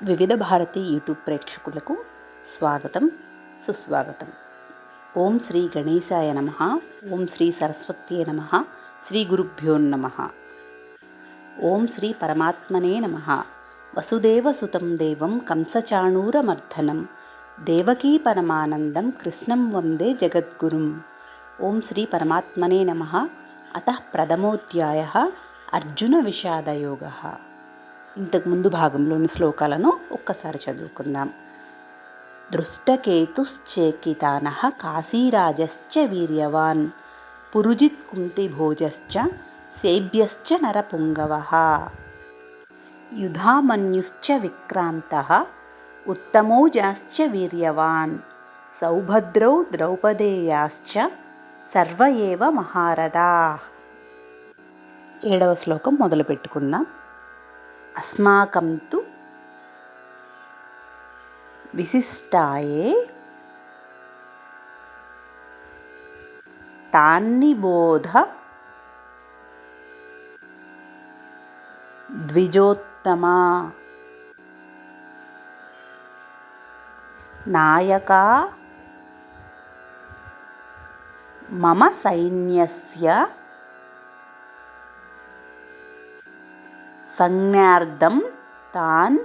వివిధ భారతి యూట్యూబ్ ప్రేక్షకులకు స్వాగతం, సుస్వాగతం. ఓం శ్రీ గణేశాయ నమః. ఓం శ్రీ సరస్వత్యే నమః. శ్రీ గురుభ్యో నమః. ఓం శ్రీ పరమాత్మనే నమః. వసుదేవసుతం దేవం కంసచాణూరమర్దనం దేవకీ పరమానందం కృష్ణం వందే జగద్గురుం. ఓం శ్రీ పరమాత్మనే నమః. అతః ప్రథమోధ్యాయః అర్జున విషాదయోగః. ఇంతకుముందు భాగంలోని శ్లోకాలను ఒక్కసారి చదువుకుందాం. దృష్టకేతుశ్చేకితానః కాశీరాజశ్చ వీర్యవాన్ పురుజిత్ కుంతిభోజశ్చ సేభ్యశ్చ నరపుంగవః యుధామన్యుశ్చ విక్రాంతః ఉత్తమౌజాశ్చ వీర్యవాన్ సౌభద్రౌ ద్రౌపదేయాశ్చ సర్వ ఏవ మహారథాః. 7వ శ్లోకం మొదలు పెట్టుకుందాం. అస్మాకం తు విశిష్టాయే తాన్నిబోధ ద్విజోత్తమా నాయకా మమ సైన్యస్య సంజ్ఞార్థం తాన్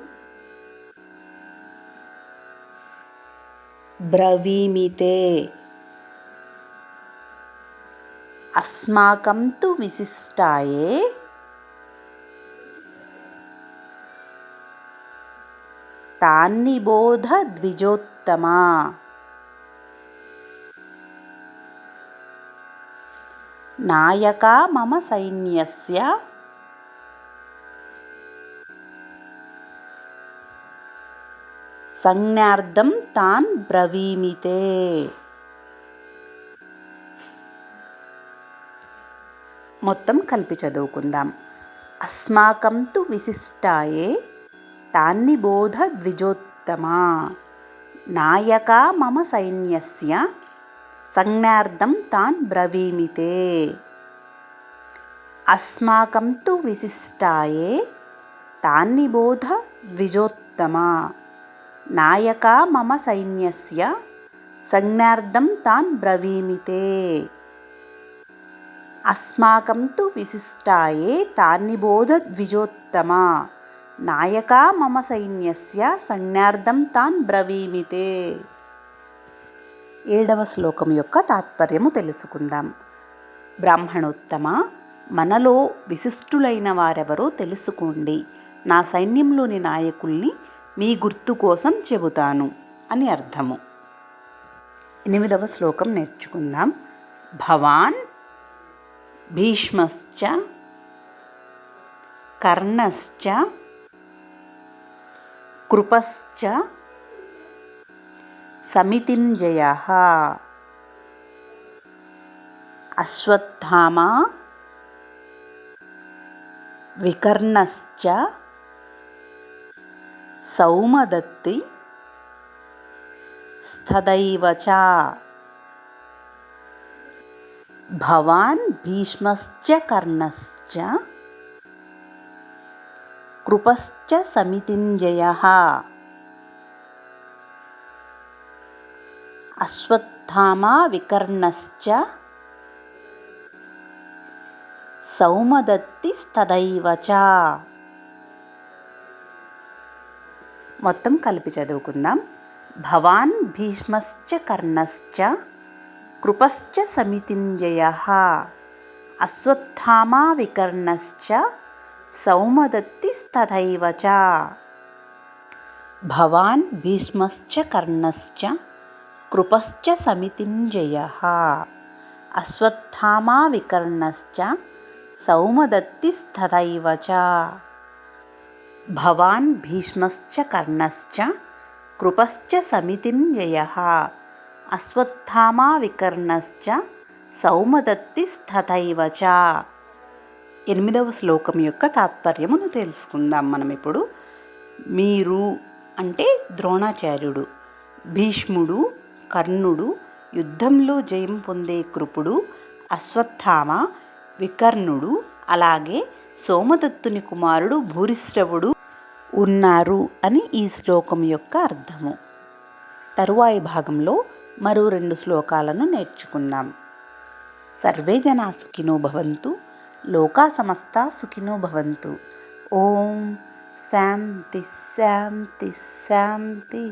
బ్రవీమితే. అస్మాకం తు విశిష్టాయే తాన్నిబోధ ద్విజోత్తమా నాయకా మమ సైన్యస్య సంజ్ఞార్థం తాన్ బ్రవీమితే. మొత్తం కలిపి చదువుకుందాం. అస్మాకం తు విశిష్టాయే తాన్నిబోధ ద్విజోత్తమా నాయకా మమ సైన్యస్య సంజ్ఞార్థం తాన్ బ్రవీమితే. అస్మాకం తు విశిష్టాయే తాన్నిబోధ ద్విజోత్తమా నాయకా మమ సైన్యస్య సంజ్ఞార్థం తాన్ బ్రవీమితే. అస్మాకం తు విశిష్టాయే తాన్నిబోధ ద్విజోత్తమా నాయకా మమ సైన్యస్య సంజ్ఞార్థం తాన్ బ్రవీమితే. 7వ శ్లోకం యొక్క తాత్పర్యము తెలుసుకుందాం. బ్రాహ్మణోత్తమ, మనలో విశిష్టులైన వారెవరో తెలుసుకోండి. నా సైన్యంలోని నాయకుల్ని మీ గుర్తు కోసం చెబుతాను అని అర్థము. 8వ శ్లోకం నేర్చుకుందాం. భవాన్ భీష్మశ్చ కర్ణశ్చ కృపశ్చ సమితింజయః అశ్వత్థామా వికర్ణశ్చ సౌమదత్తి స్తథైవ చ. భవాన్ భీష్మశ్చ కర్ణశ్చ కృపశ్చ సమితింజయః అశ్వత్థామా వికర్ణశ్చ సౌమదత్తి స్తథైవ చ. మొత్తం కలిపి చదువుకుందాం. భవాన్ భీష్మశ్చ కర్ణశ్చ కృపశ్చ సమితింజయః అశ్వత్థామా వికర్ణశ్చ సౌమదత్తి స్తథైవ చ. భవాన్ భీష్మశ్చ కర్ణశ్చ కృపశ్చ సమితింజయః అశ్వత్థామా వికర్ణశ్చ సౌమదత్తి స్తథైవ చ. భవాన్ భీష్మశ్చ కర్ణశ్చ కృపశ్చ సమితింజయః అశ్వత్థామా వికర్ణశ్చ సౌమదత్తి స్తథైవ చ. 8వ శ్లోకం యొక్క తాత్పర్యమును తెలుసుకుందాం మనం ఇప్పుడు. మీరు అంటే ద్రోణాచార్యుడు, భీష్ముడు, కర్ణుడు, యుద్ధంలో జయం పొందే కృపుడు, అశ్వత్థామ, వికర్ణుడు, అలాగే సోమదత్తుని కుమారుడు భూరిశ్రవుడు ఉన్నారు అని ఈ శ్లోకం యొక్క అర్థము. తరువాయి భాగంలో మరో 2 శ్లోకాలను నేర్చుకుందాం. సర్వే జనా సుఖినో భవంతు, లోకా సమస్తా సుఖినో భవంతు. ఓం శాంతి శాంతి శాంతి.